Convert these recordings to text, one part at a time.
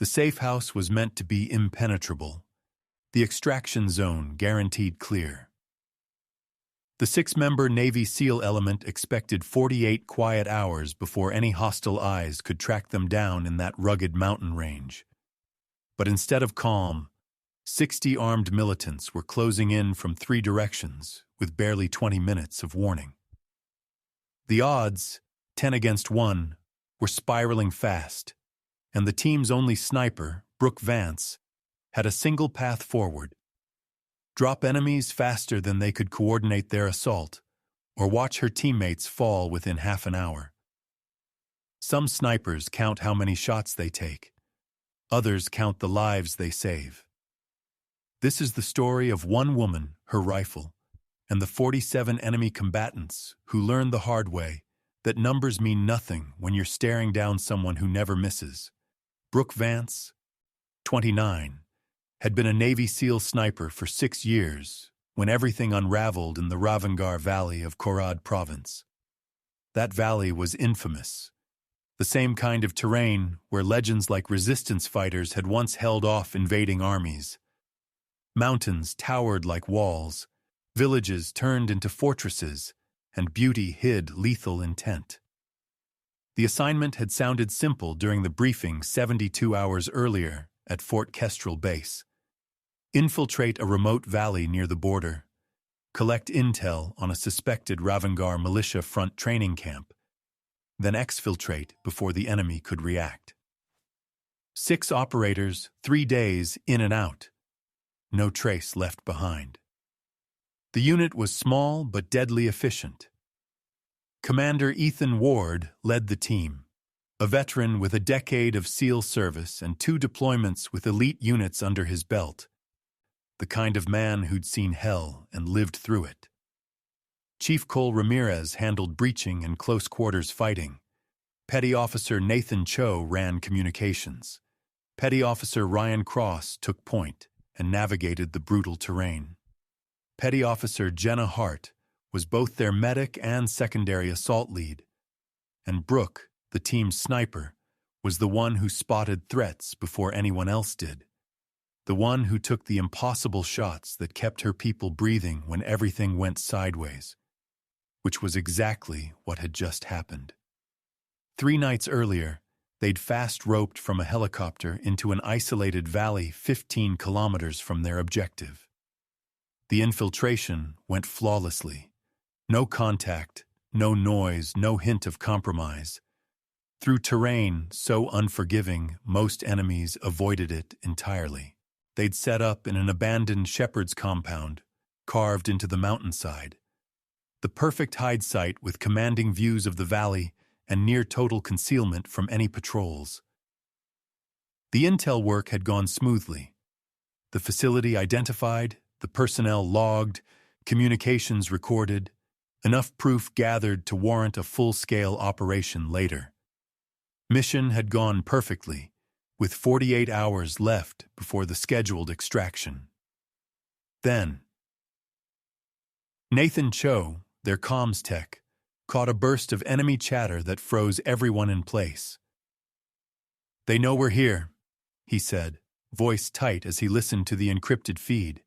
The safe house was meant to be impenetrable, the extraction zone guaranteed clear. The 6-member Navy SEAL element expected 48 quiet hours before any hostile eyes could track them down in that rugged mountain range. But instead of calm, 60 armed militants were closing in from 3 directions with barely 20 minutes of warning. The odds, 10 against 1, were spiraling fast, and the team's only sniper, Brooke Vance, had a single path forward: drop enemies faster than they could coordinate their assault, or watch her teammates fall within half an hour. Some snipers count how many shots they take. Others count the lives they save. This is the story of one woman, her rifle, and the 47 enemy combatants who learned the hard way that numbers mean nothing when you're staring down someone who never misses. Brooke Vance, 29, had been a Navy SEAL sniper for 6 years when everything unraveled in the Ravangar Valley of Korad Province. That valley was infamous, the same kind of terrain where legends like resistance fighters had once held off invading armies. Mountains towered like walls, villages turned into fortresses, and beauty hid lethal intent. The assignment had sounded simple during the briefing 72 hours earlier at Fort Kestrel Base. Infiltrate a remote valley near the border, collect intel on a suspected Ravangar militia front training camp, then exfiltrate before the enemy could react. 6 operators, 3 days in and out. No trace left behind. The unit was small but deadly efficient. Commander Ethan Ward led the team, a veteran with a decade of SEAL service and 2 deployments with elite units under his belt. The kind of man who'd seen hell and lived through it. Chief Cole Ramirez handled breaching and close-quarters fighting. Petty Officer Nathan Cho ran communications. Petty Officer Ryan Cross took point and navigated the brutal terrain. Petty Officer Jenna Hart was both their medic and secondary assault lead. And Brooke, the team's sniper, was the one who spotted threats before anyone else did. The one who took the impossible shots that kept her people breathing when everything went sideways, which was exactly what had just happened. 3 nights earlier, they'd fast-roped from a helicopter into an isolated valley 15 kilometers from their objective. The infiltration went flawlessly. No contact, no noise, no hint of compromise. Through terrain so unforgiving, most enemies avoided it entirely. They'd set up in an abandoned shepherd's compound, carved into the mountainside. The perfect hide site with commanding views of the valley and near-total concealment from any patrols. The intel work had gone smoothly. The facility identified, the personnel logged, communications recorded, enough proof gathered to warrant a full-scale operation later. Mission had gone perfectly, with 48 hours left before the scheduled extraction. Then, Nathan Cho, their comms tech, caught a burst of enemy chatter that froze everyone in place. "They know we're here," he said, voice tight as he listened to the encrypted feed.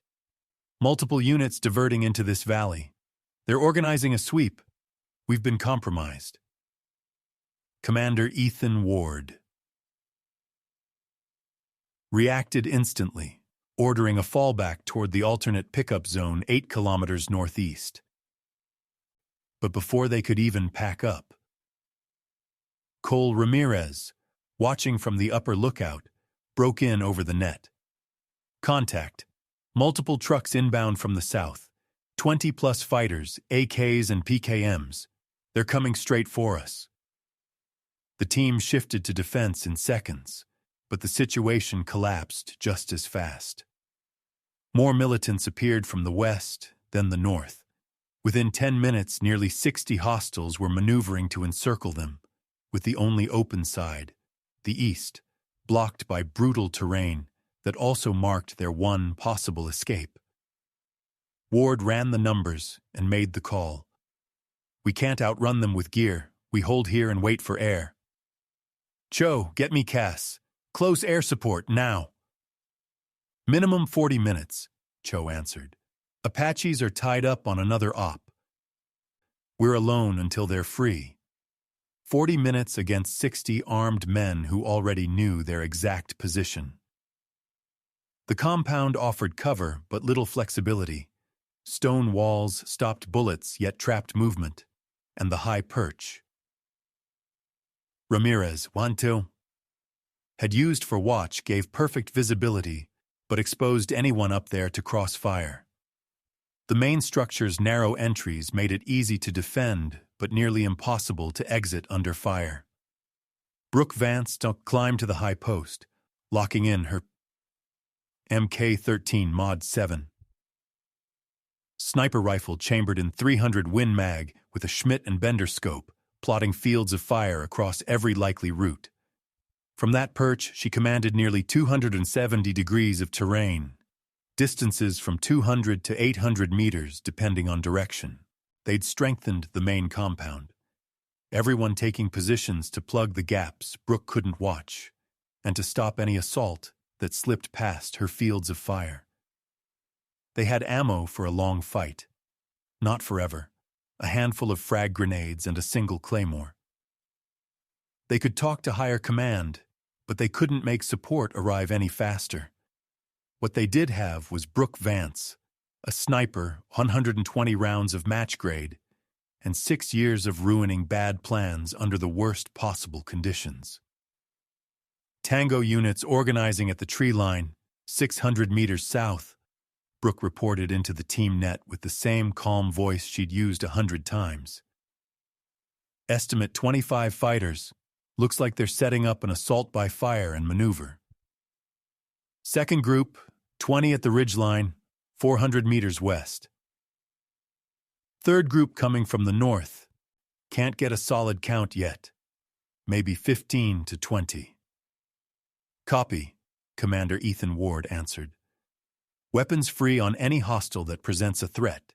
"Multiple units diverting into this valley. They're organizing a sweep. We've been compromised." Commander Ethan Ward reacted instantly, ordering a fallback toward the alternate pickup zone 8 kilometers northeast. But before they could even pack up, Cole Ramirez, watching from the upper lookout, broke in over the net. "Contact. Multiple trucks inbound from the south. 20-plus fighters, AKs and PKMs. They're coming straight for us." The team shifted to defense in seconds, but the situation collapsed just as fast. More militants appeared from the west, then the north. Within 10 minutes, nearly 60 hostiles were maneuvering to encircle them, with the only open side, the east, blocked by brutal terrain that also marked their one possible escape. Ward ran the numbers and made the call. "We can't outrun them with gear. We hold here and wait for air." "Cho, get me Cass. Close air support, now. Minimum 40 minutes, Cho answered. Apaches are tied up on another op. We're alone until they're free. 40 minutes against 60 armed men who already knew their exact position. The compound offered cover but little flexibility. Stone walls stopped bullets yet trapped movement, and the high perch. Ramirez, 1-2, had used for watch gave perfect visibility but exposed anyone up there to crossfire. The main structure's narrow entries made it easy to defend but nearly impossible to exit under fire. Brooke Vance climbed to the high post, locking in her Mk-13 Mod 7 sniper rifle chambered in 300 Win Mag with a Schmidt and Bender scope, plotting fields of fire across every likely route. From that perch, she commanded nearly 270 degrees of terrain, distances from 200 to 800 meters depending on direction. They'd strengthened the main compound, everyone taking positions to plug the gaps Brooke couldn't watch, and to stop any assault that slipped past her fields of fire. They had ammo for a long fight. Not forever. A handful of frag grenades and a single claymore. They could talk to higher command, but they couldn't make support arrive any faster. What they did have was Brooke Vance, a sniper, 120 rounds of match grade, and 6 years of ruining bad plans under the worst possible conditions. Tango units organizing at the tree line, 600 meters south, Brooke reported into the team net with the same calm voice she'd used 100 times. Estimate 25 fighters. Looks like they're setting up an assault by fire and maneuver. Second group, 20 at the ridgeline, 400 meters west. Third group coming from the north. Can't get a solid count yet. Maybe 15 to 20. Copy, Commander Ethan Ward answered. Weapons free on any hostile that presents a threat.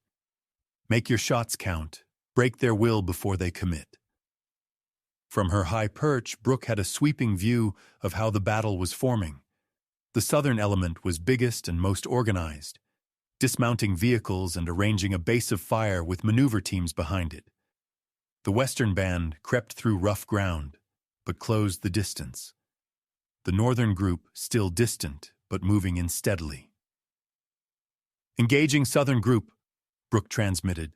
Make your shots count. Break their will before they commit. From her high perch, Brooke had a sweeping view of how the battle was forming. The southern element was biggest and most organized, dismounting vehicles and arranging a base of fire with maneuver teams behind it. The western band crept through rough ground, but closed the distance. The northern group still distant, but moving in steadily. Engaging southern group, Brooke transmitted,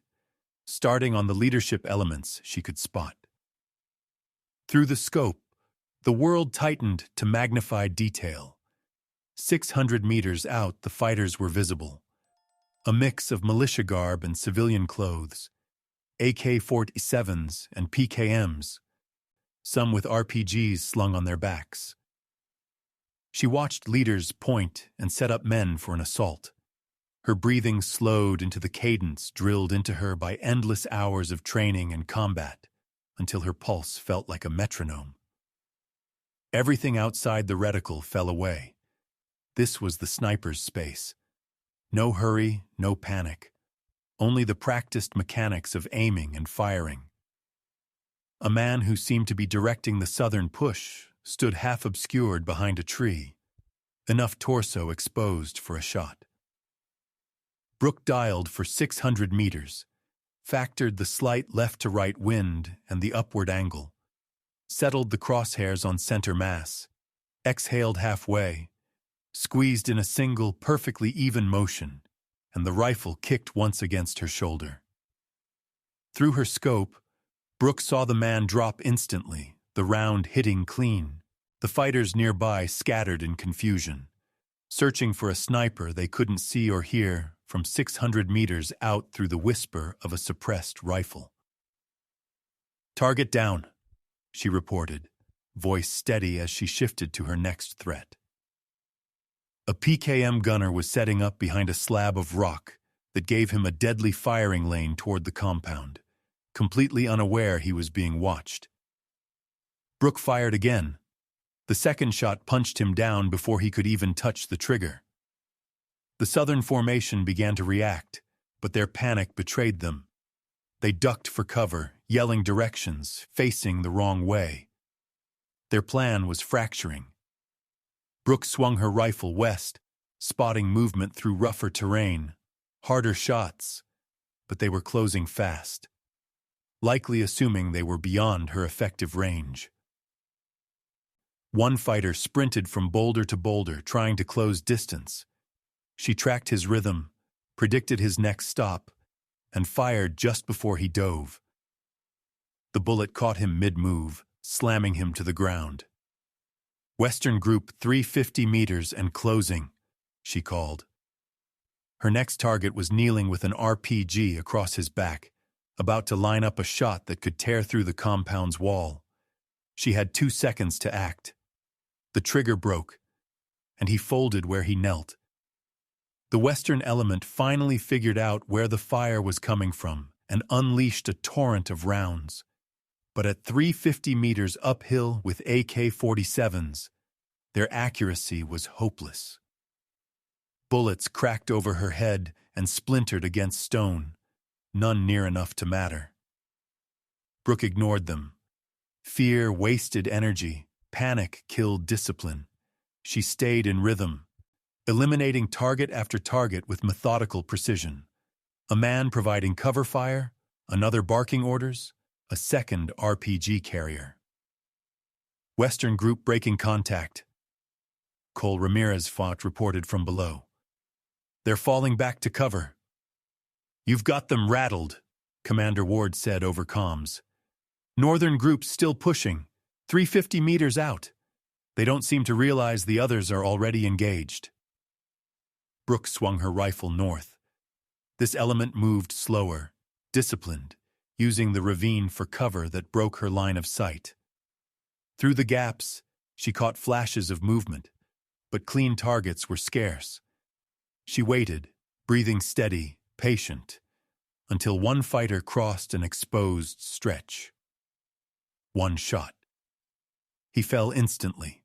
starting on the leadership elements she could spot. Through the scope, the world tightened to magnified detail. 600 meters out, the fighters were visible. A mix of militia garb and civilian clothes, AK-47s and PKMs, some with RPGs slung on their backs. She watched leaders point and set up men for an assault. Her breathing slowed into the cadence drilled into her by endless hours of training and combat, until her pulse felt like a metronome. Everything outside the reticle fell away. This was the sniper's space. No hurry, no panic. Only the practiced mechanics of aiming and firing. A man who seemed to be directing the southern push stood half obscured behind a tree, enough torso exposed for a shot. Brooke dialed for 600 meters, factored the slight left-to-right wind and the upward angle, settled the crosshairs on center mass, exhaled halfway, squeezed in a single, perfectly even motion, and the rifle kicked once against her shoulder. Through her scope, Brooke saw the man drop instantly, the round hitting clean, the fighters nearby scattered in confusion, searching for a sniper they couldn't see or hear from 600 meters out through the whisper of a suppressed rifle. "Target down," she reported, voice steady as she shifted to her next threat. A PKM gunner was setting up behind a slab of rock that gave him a deadly firing lane toward the compound, completely unaware he was being watched. Brooke fired again. The second shot punched him down before he could even touch the trigger. The southern formation began to react, but their panic betrayed them. They ducked for cover, yelling directions, facing the wrong way. Their plan was fracturing. Brooke swung her rifle west, spotting movement through rougher terrain, harder shots, but they were closing fast, likely assuming they were beyond her effective range. One fighter sprinted from boulder to boulder, trying to close distance. She tracked his rhythm, predicted his next stop, and fired just before he dove. The bullet caught him mid-move, slamming him to the ground. "Western Group 350 meters and closing," she called. Her next target was kneeling with an RPG across his back, about to line up a shot that could tear through the compound's wall. She had 2 seconds to act. The trigger broke, and he folded where he knelt. The Western element finally figured out where the fire was coming from and unleashed a torrent of rounds. But at 350 meters uphill with AK-47s, their accuracy was hopeless. Bullets cracked over her head and splintered against stone, none near enough to matter. Brooke ignored them. Fear wasted energy. Panic killed discipline. She stayed in rhythm, eliminating target after target with methodical precision. A man providing cover fire, another barking orders, a second RPG carrier. "Western Group breaking contact," Cole Ramirez fought reported from below. "They're falling back to cover." "You've got them rattled," Commander Ward said over comms. "Northern Group's still pushing, 350 meters out. They don't seem to realize the others are already engaged." Brooke swung her rifle north. This element moved slower, disciplined, using the ravine for cover that broke her line of sight. Through the gaps, she caught flashes of movement, but clean targets were scarce. She waited, breathing steady, patient, until one fighter crossed an exposed stretch. One shot. He fell instantly.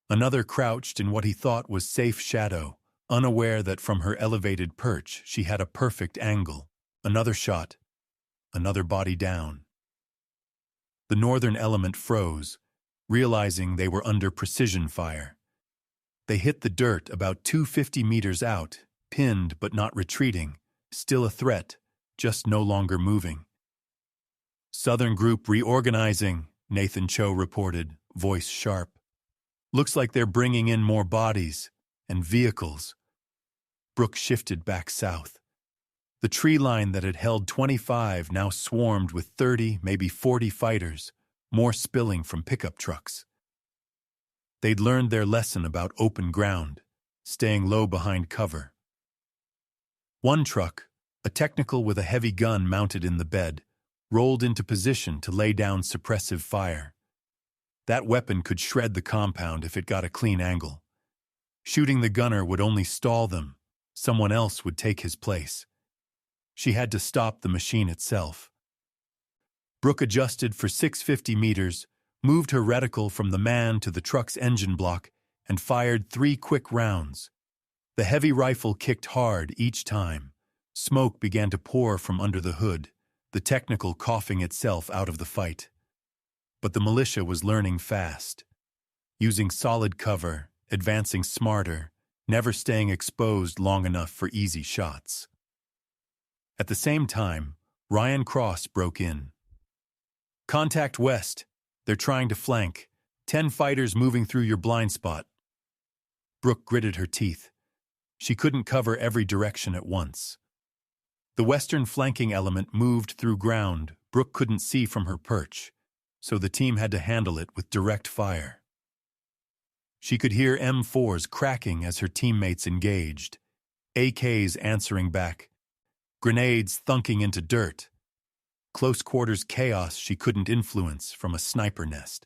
Another crouched in what he thought was safe shadow, unaware that from her elevated perch she had a perfect angle. Another shot. Another body down. The northern element froze, realizing they were under precision fire. They hit the dirt about 250 meters out, pinned but not retreating, still a threat, just no longer moving. "Southern Group reorganizing," Nathan Cho reported, voice sharp. "Looks like they're bringing in more bodies and vehicles." Brooke shifted back south. The tree line that had held 25 now swarmed with 30, maybe 40 fighters, more spilling from pickup trucks. They'd learned their lesson about open ground, staying low behind cover. One truck, a technical with a heavy gun mounted in the bed, rolled into position to lay down suppressive fire. That weapon could shred the compound if it got a clean angle. Shooting the gunner would only stall them. Someone else would take his place. She had to stop the machine itself. Brooke adjusted for 650 meters, moved her reticle from the man to the truck's engine block, and fired 3 quick rounds. The heavy rifle kicked hard each time. Smoke began to pour from under the hood, the technical coughing itself out of the fight. But the militia was learning fast, using solid cover, advancing smarter, never staying exposed long enough for easy shots. At the same time, Ryan Cross broke in. "Contact west. They're trying to flank. 10 fighters moving through your blind spot." Brooke gritted her teeth. She couldn't cover every direction at once. The western flanking element moved through ground Brooke couldn't see from her perch, so the team had to handle it with direct fire. She could hear M4s cracking as her teammates engaged, AKs answering back, grenades thunking into dirt, close quarters chaos she couldn't influence from a sniper nest.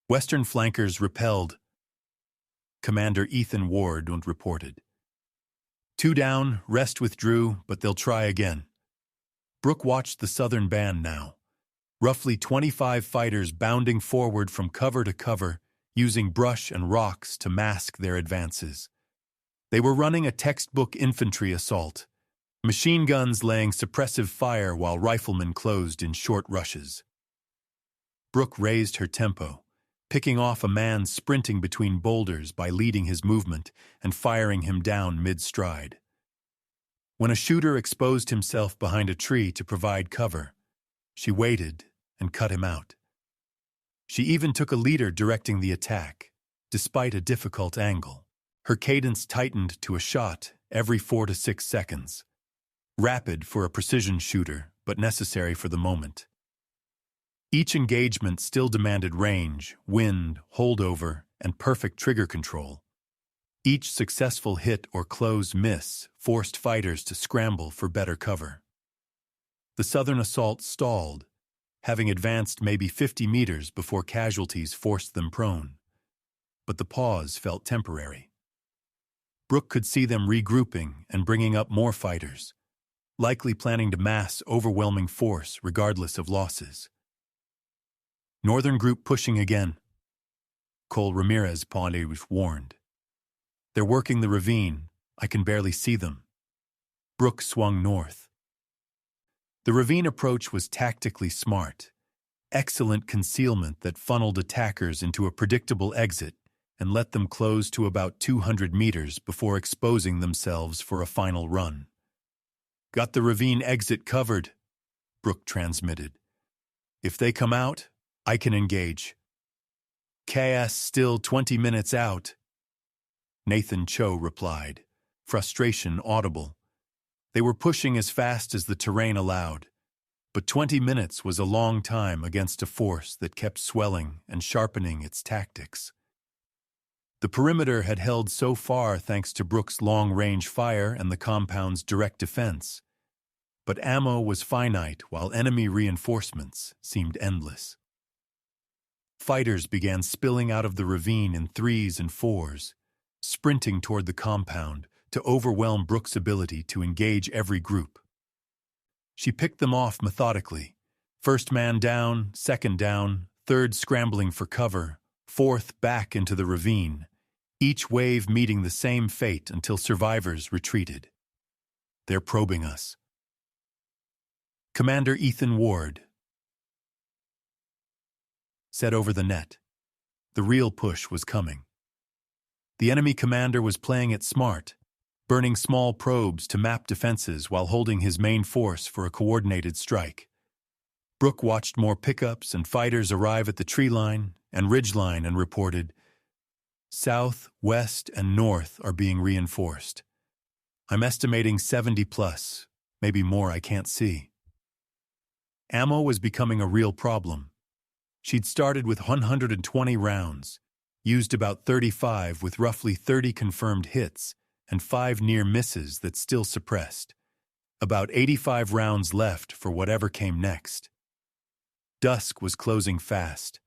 Western flankers repelled, Commander Ethan Ward reported. 2 down, rest withdrew, but they'll try again. Brooke watched the southern band now. Roughly 25 fighters bounding forward from cover to cover, using brush and rocks to mask their advances. They were running a textbook infantry assault, machine guns laying suppressive fire while riflemen closed in short rushes. Brooke raised her tempo, picking off a man sprinting between boulders by leading his movement and firing him down mid-stride. When a shooter exposed himself behind a tree to provide cover, she waited and cut him out. She even took a leader directing the attack, despite a difficult angle. Her cadence tightened to a shot every 4 to 6 seconds. Rapid for a precision shooter, but necessary for the moment. Each engagement still demanded range, wind, holdover, and perfect trigger control. Each successful hit or close miss forced fighters to scramble for better cover. The Southern assault stalled, having advanced maybe 50 meters before casualties forced them prone. But the pause felt temporary. Brooke could see them regrouping and bringing up more fighters, likely planning to mass overwhelming force regardless of losses. Northern group pushing again. Cole Ramirez Ponte was warned. They're working the ravine. I can barely see them. Brooke swung north. The ravine approach was tactically smart. Excellent concealment that funneled attackers into a predictable exit and let them close to about 200 meters before exposing themselves for a final run. Got the ravine exit covered, Brooke transmitted. If they come out, I can engage. KS still 20 minutes out. Nathan Cho replied, frustration audible. They were pushing as fast as the terrain allowed, but 20 minutes was a long time against a force that kept swelling and sharpening its tactics. The perimeter had held so far thanks to Brooke's long-range fire and the compound's direct defense, but ammo was finite while enemy reinforcements seemed endless. Fighters began spilling out of the ravine in 3s and 4s, sprinting toward the compound to overwhelm Brooke's ability to engage every group. She picked them off methodically, first man down, second down, third scrambling for cover, fourth back into the ravine, each wave meeting the same fate until survivors retreated. They're probing us. Commander Ethan Ward said over the net. The real push was coming. The enemy commander was playing it smart, burning small probes to map defenses while holding his main force for a coordinated strike. Brooke watched more pickups and fighters arrive at the tree line and ridge line and reported, South, west, and north are being reinforced. I'm estimating 70 plus, maybe more I can't see. Ammo was becoming a real problem. She'd started with 120 rounds, used about 35 with roughly 30 confirmed hits and 5 near misses that still suppressed. About 85 rounds left for whatever came next. Dusk was closing fast,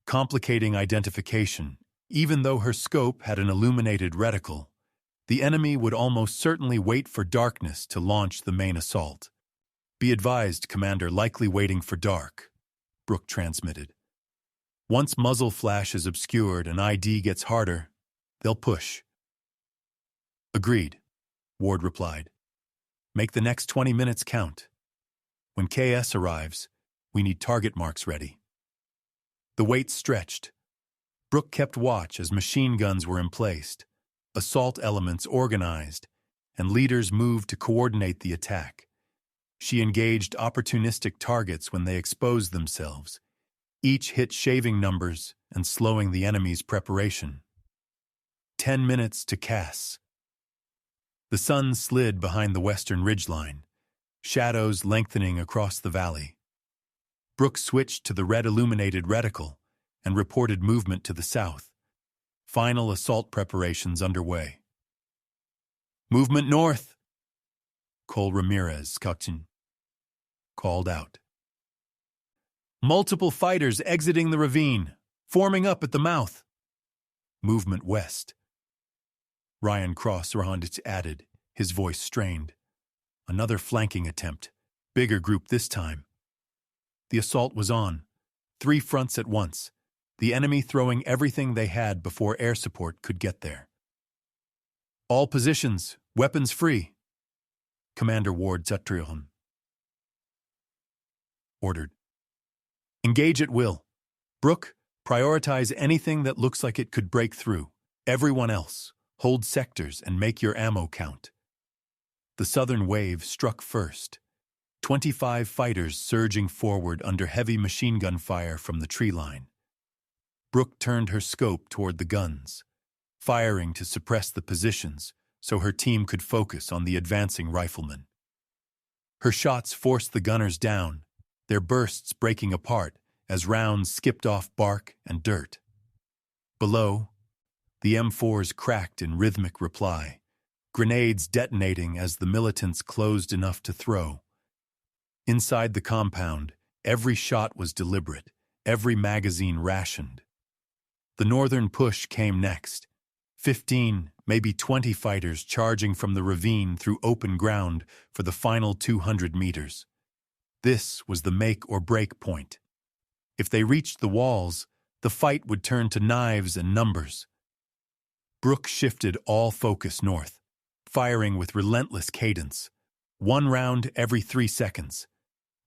complicating identification. Even though her scope had an illuminated reticle, the enemy would almost certainly wait for darkness to launch the main assault. Be advised, Commander, likely waiting for dark, Brooke transmitted. Once muzzle flash is obscured and ID gets harder, they'll push. Agreed, Ward replied. Make the next 20 minutes count. When KS arrives, we need target marks ready. The wait stretched. Brooke kept watch as machine guns were emplaced, assault elements organized, and leaders moved to coordinate the attack. She engaged opportunistic targets when they exposed themselves, each hit shaving numbers and slowing the enemy's preparation. 10 minutes to Cass. The sun slid behind the western ridgeline, shadows lengthening across the valley. Brooke switched to the red illuminated reticle and reported movement to the south. Final assault preparations underway. Movement north, Cole Ramirez called out. Multiple fighters exiting the ravine, forming up at the mouth. Movement west. Ryan Cross added, his voice strained. Another flanking attempt, bigger group this time. The assault was on, 3 fronts at once, the enemy throwing everything they had before air support could get there. All positions, weapons free, Commander Ward Zutrion ordered. Engage at will. Brooke, Prioritize anything that looks like it could break through. Everyone else, hold sectors and make your ammo count. The southern wave struck first. 25 fighters surging forward under heavy machine gun fire from the tree line. Brooke turned her scope toward the guns, firing to suppress the positions so her team could focus on the advancing riflemen. Her shots forced the gunners down, their bursts breaking apart as rounds skipped off bark and dirt. Below, the M4s cracked in rhythmic reply, grenades detonating as the militants closed enough to throw. Inside the compound, every shot was deliberate, every magazine rationed. The northern push came next, 15, maybe 20 fighters charging from the ravine through open ground for the final 200 meters. This was the make or break point. If they reached the walls, the fight would turn to knives and numbers. Brooke shifted all focus north, firing with relentless cadence. 1 round every 3 seconds.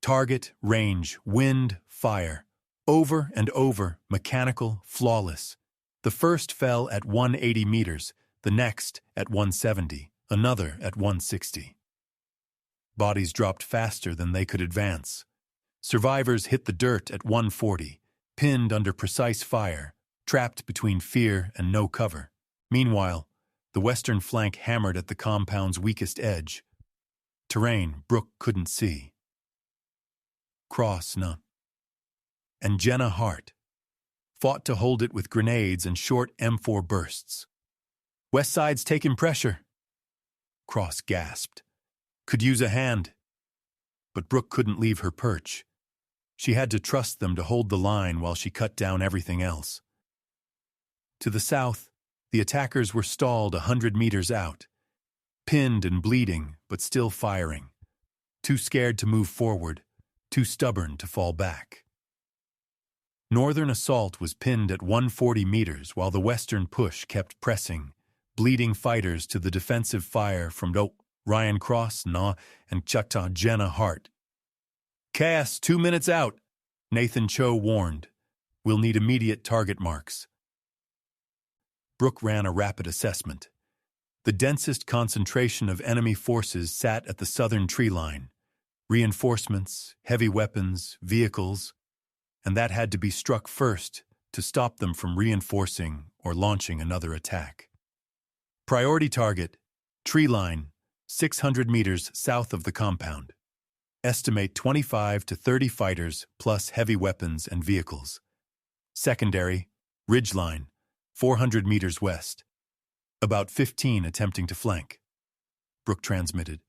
Target, range, wind, fire. Over and over, mechanical, flawless. The first fell at 180 meters, the next at 170, another at 160. Bodies dropped faster than they could advance. Survivors hit the dirt at 140, pinned under precise fire, trapped between fear and no cover. Meanwhile, the western flank hammered at the compound's weakest edge. Terrain Brooke couldn't see. Cross, none. And Jenna Hart fought to hold it with grenades and short M4 bursts. West Side's taking pressure. Cross gasped. Could use a hand. But Brooke couldn't leave her perch. She had to trust them to hold the line while she cut down everything else. To the south, the attackers were stalled 100 meters out, pinned and bleeding, but still firing. Too scared to move forward, too stubborn to fall back. Northern assault was pinned at 140 meters while the western push kept pressing, bleeding fighters to the defensive fire from Ryan Cross, and Chakta Jenna Hart. Chaos 2 minutes out, Nathan Cho warned. We'll need immediate target marks. Brooke ran a rapid assessment. The densest concentration of enemy forces sat at the southern tree line. Reinforcements, heavy weapons, vehicles, and that had to be struck first to stop them from reinforcing or launching another attack. Priority target, tree line, 600 meters south of the compound. Estimate 25 to 30 fighters plus heavy weapons and vehicles. Secondary, ridge line, 400 meters west. About 15 attempting to flank. Brooke transmitted.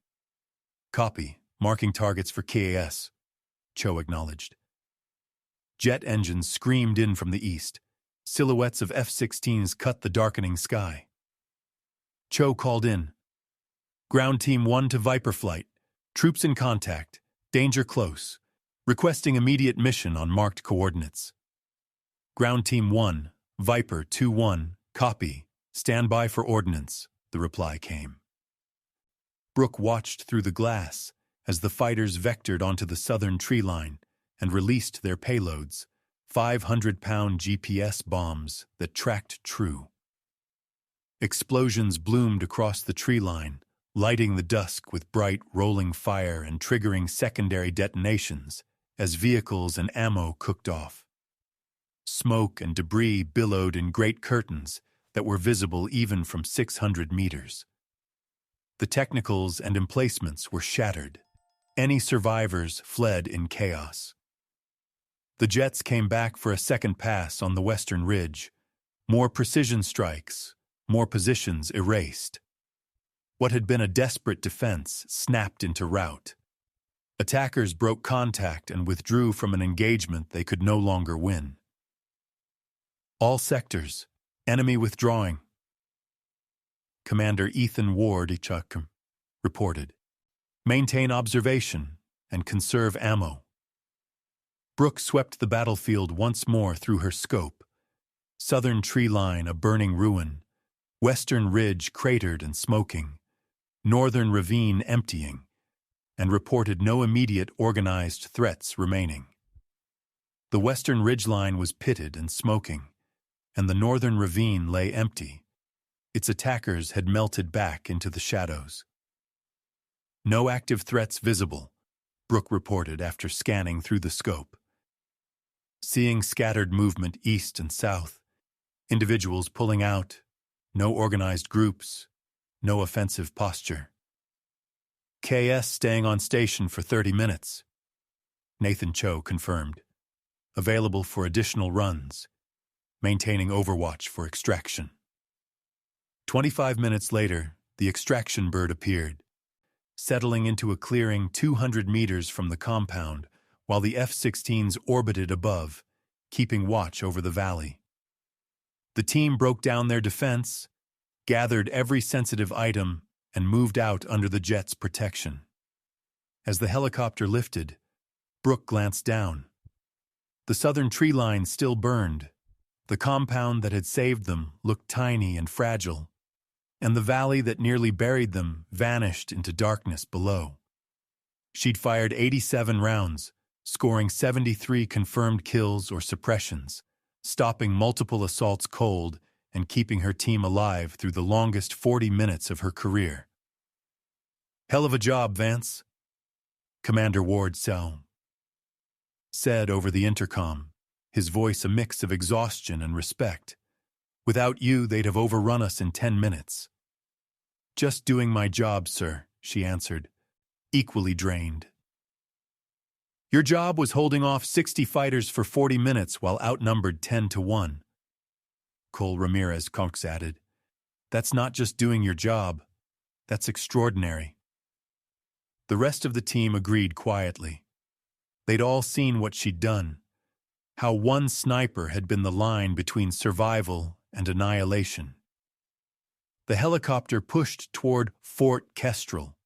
Copy, marking targets for KAS. Cho acknowledged. Jet engines screamed in from the east. Silhouettes of F-16s cut the darkening sky. Cho called in. Ground Team 1 to Viper Flight. Troops in contact. Danger close. Requesting immediate mission on marked coordinates. Ground Team 1, Viper 2-1, copy. Stand by for ordnance, the reply came. Brooke watched through the glass as the fighters vectored onto the southern tree line and released their payloads, 500-pound GPS bombs that tracked true. Explosions bloomed across the tree line, lighting the dusk with bright, rolling fire and triggering secondary detonations as vehicles and ammo cooked off. Smoke and debris billowed in great curtains that were visible even from 600 meters. The technicals and emplacements were shattered. Any survivors fled in chaos. The jets came back for a second pass on the western ridge. More precision strikes, more positions erased. What had been a desperate defense snapped into rout. Attackers broke contact and withdrew from an engagement they could no longer win. All sectors, enemy withdrawing. Commander Ethan Ward reported. Maintain observation and conserve ammo. Brooke swept the battlefield once more through her scope. Southern tree line a burning ruin, western ridge cratered and smoking, northern ravine emptying, and reported no immediate organized threats remaining. The western ridgeline was pitted and smoking, and the northern ravine lay empty. Its attackers had melted back into the shadows. No active threats visible, Brooke reported after scanning through the scope. Seeing scattered movement east and south, individuals pulling out, no organized groups, no offensive posture. KS staying on station for 30 minutes. Nathan Cho confirmed. Available for additional runs, maintaining overwatch for extraction. 25 minutes later, the extraction bird appeared, settling into a clearing 200 meters from the compound, while the F-16s orbited above, keeping watch over the valley. The team broke down their defense, gathered every sensitive item, and moved out under the jet's protection. As the helicopter lifted, Brooke glanced down. The southern tree line still burned. The compound that had saved them looked tiny and fragile, and the valley that nearly buried them vanished into darkness below. She'd fired 87 rounds, scoring 73 confirmed kills or suppressions, stopping multiple assaults cold and keeping her team alive through the longest 40 minutes of her career. "Hell of a job, Vance," Commander Ward said over the intercom, his voice a mix of exhaustion and respect. "Without you, they'd have overrun us in 10 minutes. "Just doing my job, sir," she answered, equally drained. "Your job was holding off 60 fighters for 40 minutes while outnumbered 10-1. Cole Ramirez Conks added. "That's not just doing your job. That's extraordinary." The rest of the team agreed quietly. They'd all seen what she'd done, how one sniper had been the line between survival and annihilation. The helicopter pushed toward Fort Kestrel,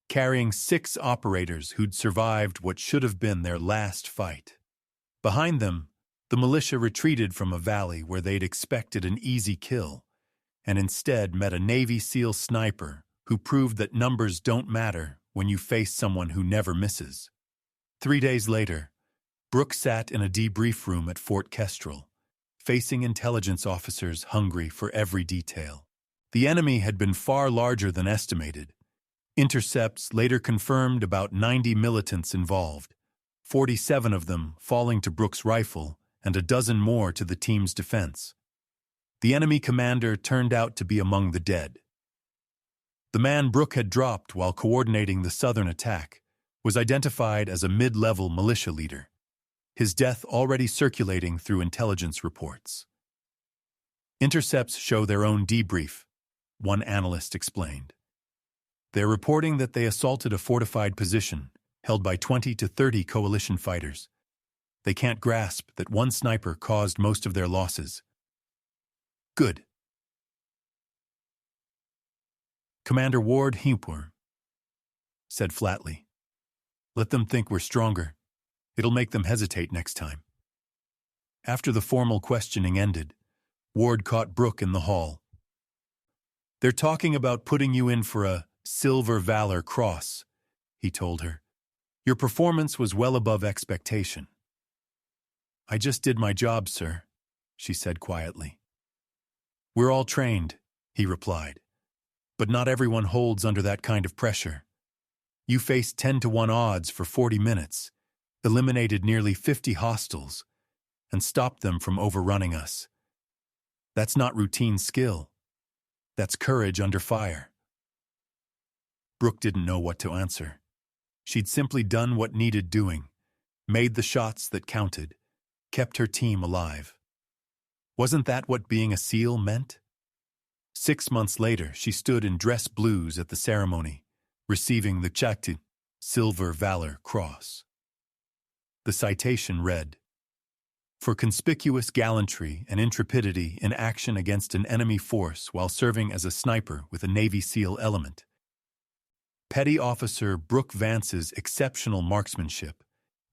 carrying 6 operators who'd survived what should have been their last fight. Behind them, the militia retreated from a valley where they'd expected an easy kill, and instead met a Navy SEAL sniper who proved that numbers don't matter when you face someone who never misses. 3 days later, Brooke sat in a debrief room at Fort Kestrel, facing intelligence officers hungry for every detail. The enemy had been far larger than estimated. Intercepts later confirmed about 90 militants involved, 47 of them falling to Brooke's rifle and a dozen more to the team's defense. The enemy commander turned out to be among the dead. The man Brooke had dropped while coordinating the southern attack was identified as a mid-level militia leader, his death already circulating through intelligence reports. "Intercepts show their own debrief," one analyst explained. "They're reporting that they assaulted a fortified position held by 20 to 30 coalition fighters. They can't grasp that one sniper caused most of their losses." "Good." Commander Ward Himpur said flatly, "Let them think we're stronger. It'll make them hesitate next time." After the formal questioning ended, Ward caught Brooke in the hall. "They're talking about putting you in for a Silver Valor Cross," he told her. "Your performance was well above expectation." "I just did my job, sir," she said quietly. "We're all trained," he replied. "But not everyone holds under that kind of pressure. You faced 10-1 odds for 40 minutes, eliminated nearly 50 hostiles, and stopped them from overrunning us. That's not routine skill. That's courage under fire." Brooke didn't know what to answer. She'd simply done what needed doing, made the shots that counted, kept her team alive. Wasn't that what being a SEAL meant? 6 months later, she stood in dress blues at the ceremony, receiving the Chakti Silver Valor Cross. The citation read, "For conspicuous gallantry and intrepidity in action against an enemy force while serving as a sniper with a Navy SEAL element. Petty Officer Brooke Vance's exceptional marksmanship,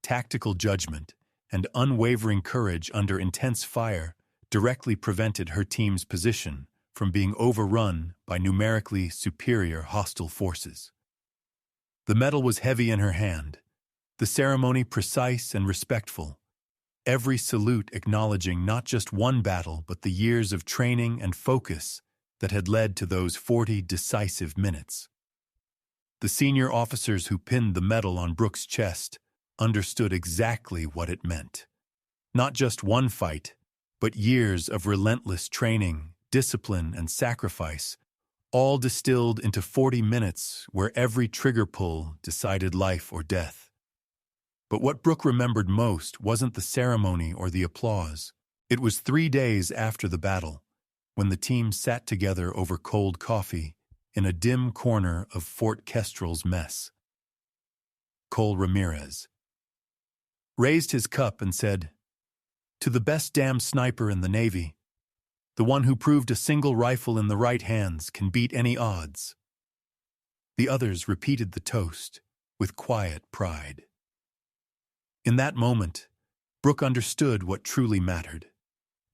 tactical judgment, and unwavering courage under intense fire directly prevented her team's position from being overrun by numerically superior hostile forces." The medal was heavy in her hand, the ceremony precise and respectful, every salute acknowledging not just one battle but the years of training and focus that had led to those 40 decisive minutes. The senior officers who pinned the medal on Brooke's chest understood exactly what it meant. Not just one fight, but years of relentless training, discipline, and sacrifice, all distilled into 40 minutes where every trigger pull decided life or death. But what Brooke remembered most wasn't the ceremony or the applause. It was 3 days after the battle, when the team sat together over cold coffee in a dim corner of Fort Kestrel's mess. Cole Ramirez raised his cup and said, "To the best damn sniper in the Navy, the one who proved a single rifle in the right hands can beat any odds." The others repeated the toast with quiet pride. In that moment, Brooke understood what truly mattered.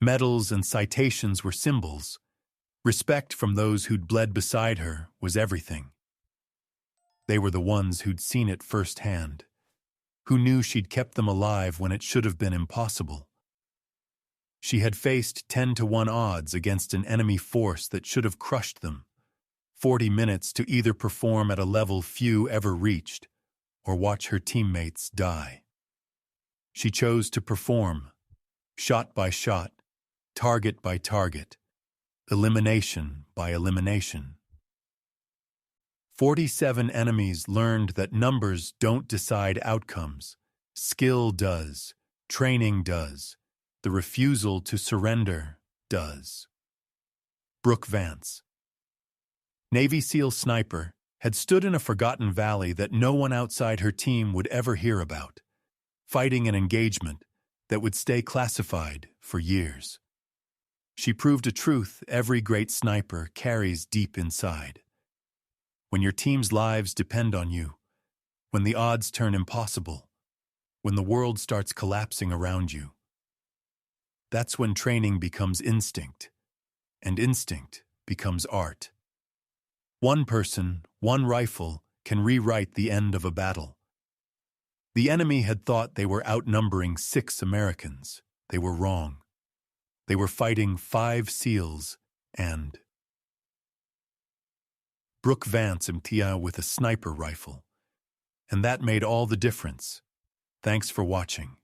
Medals and citations were symbols. Respect from those who'd bled beside her was everything. They were the ones who'd seen it firsthand, who knew she'd kept them alive when it should have been impossible. She had faced 10-to-1 odds against an enemy force that should have crushed them. 40 minutes to either perform at a level few ever reached or watch her teammates die. She chose to perform, shot by shot, target by target, elimination by elimination. 47 enemies learned that numbers don't decide outcomes. Skill does, training does, the refusal to surrender does. Brooke Vance, Navy SEAL sniper, had stood in a forgotten valley that no one outside her team would ever hear about, fighting an engagement that would stay classified for years. She proved a truth every great sniper carries deep inside. When your team's lives depend on you, when the odds turn impossible, when the world starts collapsing around you, that's when training becomes instinct, and instinct becomes art. One person, one rifle, can rewrite the end of a battle. The enemy had thought they were outnumbering 6 Americans. They were wrong. They were fighting 5 SEALs and Brooke Vance Mtia with a sniper rifle. And that made all the difference. Thanks for watching.